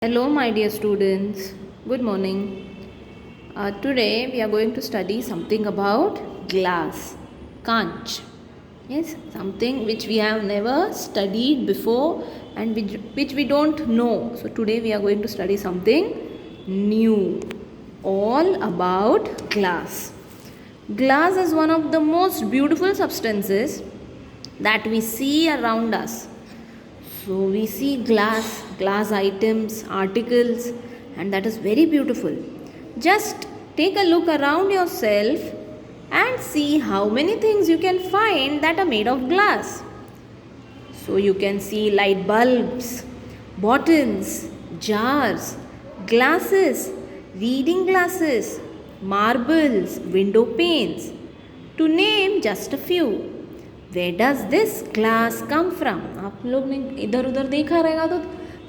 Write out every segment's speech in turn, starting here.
Hello, my dear students. Good morning. Today we are going to study something about glass, conch. Yes, something which we have never studied before and which we don't know. So today we are going to study something new, all about glass. Glass is one of the most beautiful substances that we see around us. So we see glass items, articles, and that is very beautiful. Just take a look around yourself and see how many things you can find that are made of glass. So you can see light bulbs, bottles, jars, glasses, reading glasses, marbles, window panes, to name just a few. Where does this glass come from? आप लोग ने इधर उधर देखा रहेगा तो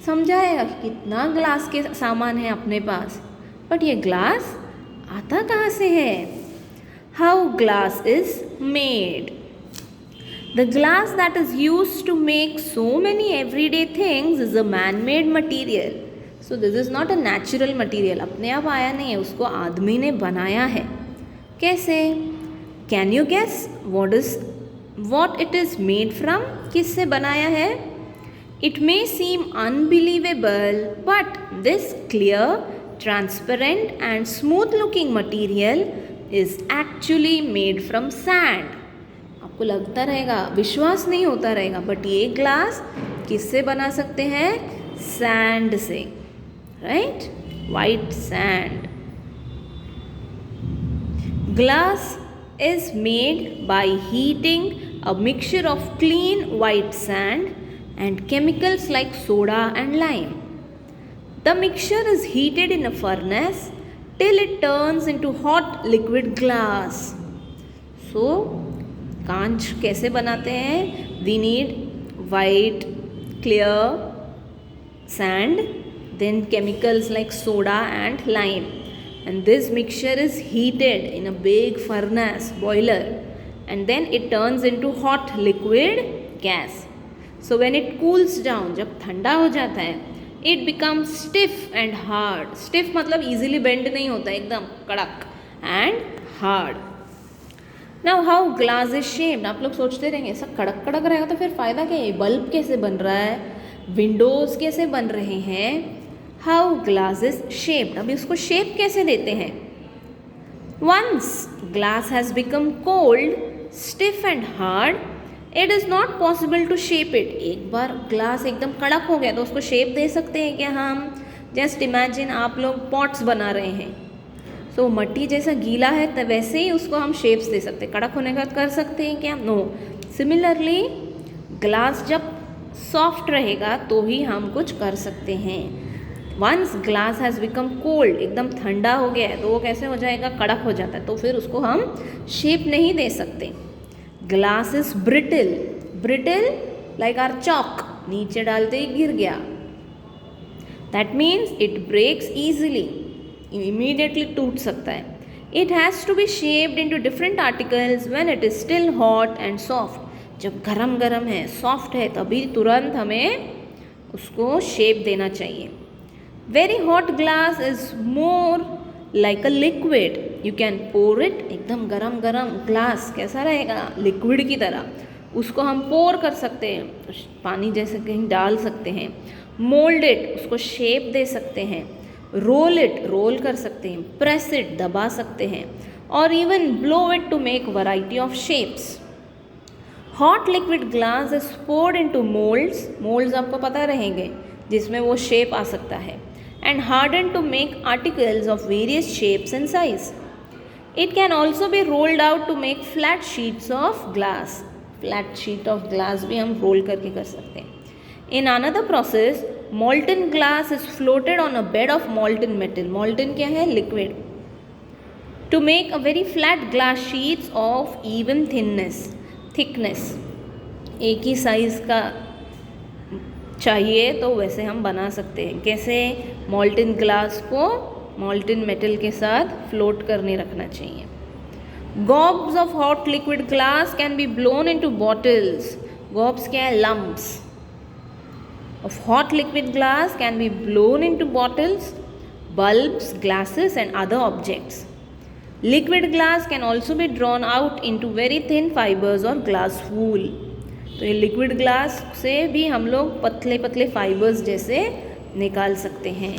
समझाएगा कि कितना ग्लास के सामान है अपने पास, बट ये ग्लास आता कहाँ से है? How glass is made? The glass that is used to make so many everyday things is a man-made material. So this is not a natural material. अपने आप आया नहीं है, उसको आदमी ने बनाया है. कैसे? Can you guess what it is made from? किससे बनाया है? It may seem unbelievable, but this clear, transparent and smooth-looking material is actually made from sand. आपको लगता रहेगा, विश्वास नहीं होता रहेगा, बट ये ग्लास किससे बना सकते हैं? सैंड से, right? White sand. Glass is made by heating a mixture of clean white sand and chemicals like soda and lime. The mixture is heated in a furnace till it turns into hot liquid glass. So, कांच कैसे बनाते हैं? We need white, clear sand, then chemicals like soda and lime. And this mixture is heated in a big furnace, boiler, and then it turns into hot liquid gas. So when it cools down, जब ठंडा हो जाता है, it becomes stiff and hard. Stiff मतलब easily bend नहीं होता, एकदम कड़क and hard. Now how glass is shaped? आप लोग सोचते रहेंगे ऐसा कड़क कड़क रहेगा तो फिर फ़ायदा क्या है? बल्ब कैसे बन रहा है? विंडोज़ कैसे बन रहे हैं? How glass is shaped? अभी उसको शेप कैसे देते हैं? Once glass has become cold, stiff and hard, it is not possible to shape it. एक बार ग्लास एकदम कड़क हो गया तो उसको शेप दे सकते हैं क्या हम? Just imagine आप लोग पॉट्स बना रहे हैं, सो मट्टी जैसा गीला है तो वैसे ही उसको हम शेप्स दे सकते हैं. कड़क होने का कर सकते हैं क्या? नो. सिमिलरली ग्लास जब सॉफ्ट रहेगा तो ही हम कुछ कर सकते हैं. Once glass has become cold, एकदम ठंडा हो गया है तो वो कैसे हो जाएगा? कड़क हो जाता है, तो फिर उसको हम शेप नहीं दे सकते. Glass is brittle. Brittle like our chalk, नीचे डालते ही गिर गया. That means it breaks easily, immediately टूट सकता है. It has to be shaped into different articles when it is still hot and soft. जब गरम गरम है, सॉफ्ट है, तभी तुरंत हमें उसको शेप देना चाहिए. Very hot glass is more like a liquid. You can pour it. एकदम गरम गरम ग्लास कैसा रहेगा? लिक्विड की तरह. उसको हम पोर कर सकते हैं, पानी जैसे कहीं डाल सकते हैं. मोल्ड इट, उसको शेप दे सकते हैं. रोल इट, रोल कर सकते हैं. प्रेस इट, दबा सकते हैं. और even blow it to make variety of shapes. Hot liquid glass is poured into moulds. Moulds आपको पता रहेंगे जिसमें वो शेप आ सकता है. And hardened to make articles of various shapes and size. It can also be rolled out to make flat sheets of glass. Flat sheet of glass भी हम roll करके कर सकते हैं. In another process, molten glass is floated on a bed of molten metal. Molten क्या है? Liquid. To make a very flat glass sheets of even thickness. एक ही size का चाहिए तो वैसे हम बना सकते हैं. कैसे? मॉल्टन ग्लास को मॉल्टन मेटल के साथ फ्लोट करने रखना चाहिए. Gobs of hot liquid glass can be blown into bottles. Gobs क्या है? Lumps. of hot liquid glass can be blown into bottles, bulbs, glasses and other objects. Liquid glass can also be drawn out into very thin fibers or glass wool. तो ये liquid glass से भी हम लोग पतले पतले fibres जैसे निकाल सकते हैं.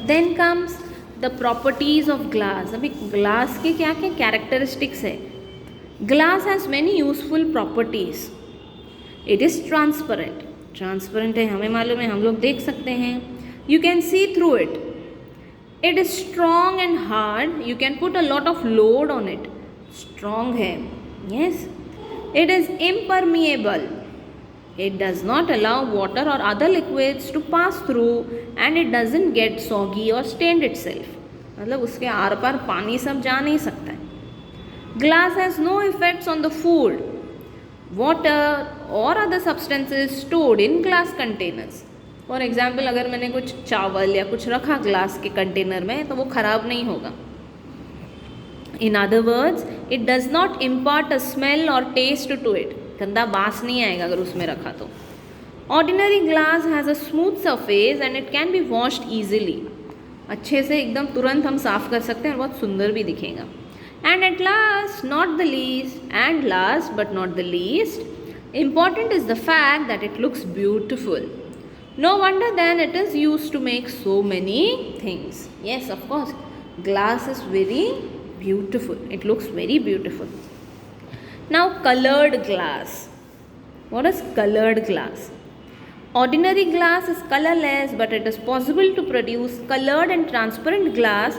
Then comes the properties of glass. अभी ग्लास के क्या क्या कैरेक्टरिस्टिक्स है. Glass has many useful properties. It is transparent. Transparent है, हमें मालूम है, हम लोग देख सकते हैं. You can see through it. It is strong and hard. You can put a lot of load on it. Strong है. Yes. It is impermeable. It does not allow water or other liquids to pass through and it doesn't get soggy or stained itself. मतलब उसके are पार पानी सब जा नहीं सकता है. Glass has no effects on the food, water or other substances stored in glass containers. For example, अगर मैंने कुछ चावल या कुछ रखा ग्लास के कंटेनर में तो वो ख़राब नहीं होगा. In other words, it does not impart a smell or taste to it. गंदा बास नहीं आएगा अगर उसमें रखा तो. Ordinary glass has a smooth surface and it can be washed easily. अच्छे से एकदम तुरंत हम साफ़ कर सकते हैं और बहुत सुंदर भी दिखेगा. And at last but not the least important is the fact that it looks beautiful. No wonder then it is use to make so many things. Yes, of course glass is very beautiful. It looks very beautiful. Now colored glass. What is colored glass? Ordinary glass is colorless, but it is possible to produce colored and transparent glass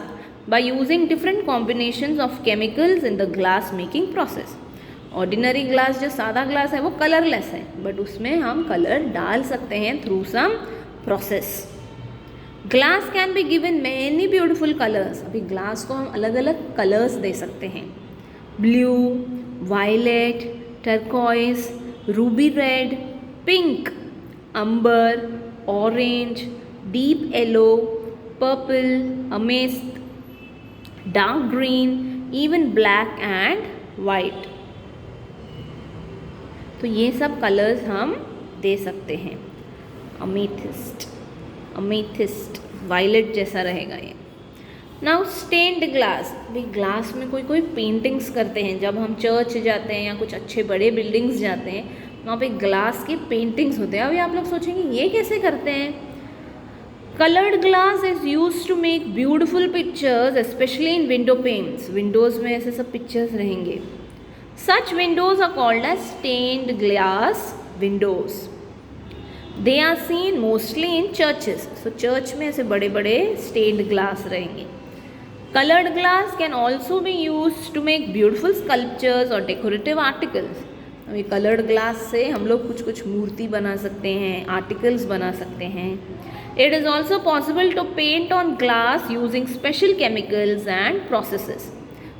by using different combinations of chemicals in the glass making process. Ordinary glass जो सादा glass है वो colorless है, but उसमें हम color डाल सकते हैं through some process. Glass can be given many beautiful colors. अभी glass को हम अलग अलग colors दे सकते हैं. Blue, violet, turquoise, ruby red, pink, amber, orange, deep yellow, purple, amethyst, dark green, even black and white. तो ये सब कलर्स हम दे सकते हैं. अमेथिस्ट वायलेट जैसा रहेगा ये. Now stained glass. भाई ग्लास में कोई कोई पेंटिंग्स करते हैं. जब हम चर्च जाते हैं या कुछ अच्छे बड़े बिल्डिंग्स जाते हैं वहाँ पे ग्लास के पेंटिंग्स होते हैं. अभी आप लोग सोचेंगे ये कैसे करते हैं. Coloured glass is use to make beautiful pictures specially in window panes. Windows में ऐसे सब पिक्चर्स रहेंगे. Such windows are called as stained glass windows. They are seen mostly in churches. So church में ऐसे बड़े बड़े स्टेन्ड ग्लास रहेंगे. Colored glass can also be used to make beautiful sculptures or decorative articles. अभी colored glass से हम लोग कुछ कुछ मूर्ति बना सकते हैं, आर्टिकल्स बना सकते हैं. It is also possible to paint on glass using special chemicals and processes.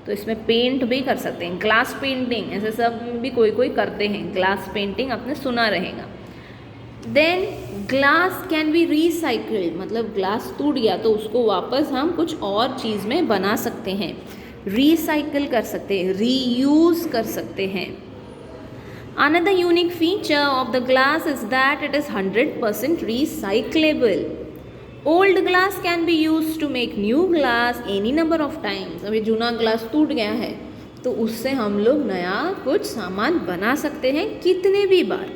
तो इसमें पेंट भी कर सकते हैं. ग्लास पेंटिंग ऐसे सब भी कोई कोई करते हैं. ग्लास पेंटिंग आपने सुना रहेगा. Then glass can be recycled. मतलब ग्लास टूट गया तो उसको वापस हम कुछ और चीज़ में बना सकते हैं. रिसाइकल कर सकते हैं, रीयूज़ कर सकते हैं. Another unique feature of the glass is that it is 100% recyclable. Old glass can be use to make new glass any number of times. अभी जूना ग्लास टूट गया है तो उससे हम लोग नया कुछ सामान बना सकते हैं कितने भी बार.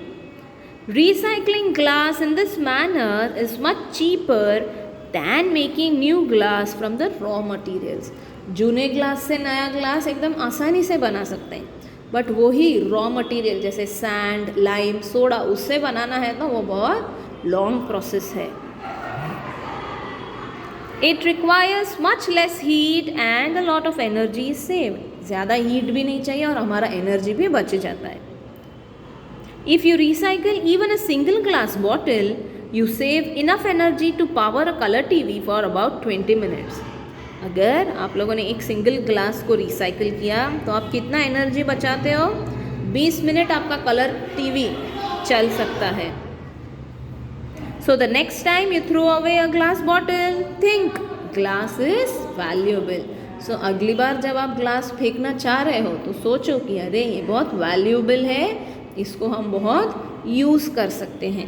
Recycling glass in this manner is much cheaper than making new glass from the raw materials. जूने ग्लास से नया ग्लास एकदम आसानी से बना सकते हैं, बट वही रॉ मटेरियल जैसे सैंड, लाइम, सोडा उससे बनाना है तो वो बहुत लॉन्ग प्रोसेस है. It requires much less heat and a lot of energy is saved. ज़्यादा हीट भी नहीं चाहिए और हमारा एनर्जी भी बच जाता है. If you recycle even a single glass bottle, you save enough energy to power a color TV for about 20 minutes. अगर आप लोगों ने एक सिंगल ग्लास को रिसाइकिल किया तो आप कितना एनर्जी बचाते हो. 20 मिनट आपका कलर टीवी चल सकता है. So the next time you throw away a glass bottle, think glass is valuable. So अगली बार जब आप ग्लास फेंकना चाह रहे हो तो सोचो कि अरे ये बहुत वैल्यूएबल है, इसको हम बहुत यूज़ कर सकते हैं.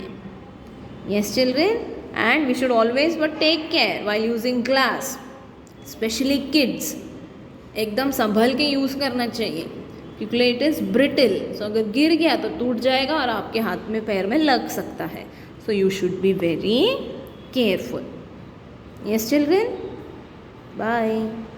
Yes, children, and we should always but take care while using glass, especially kids. एकदम संभल के यूज़ करना चाहिए क्योंकि इट इज़ ब्रिटिल. सो अगर गिर गया तो टूट जाएगा और आपके हाथ में पैर में लग सकता है. So you should be very careful. Yes, children. Bye.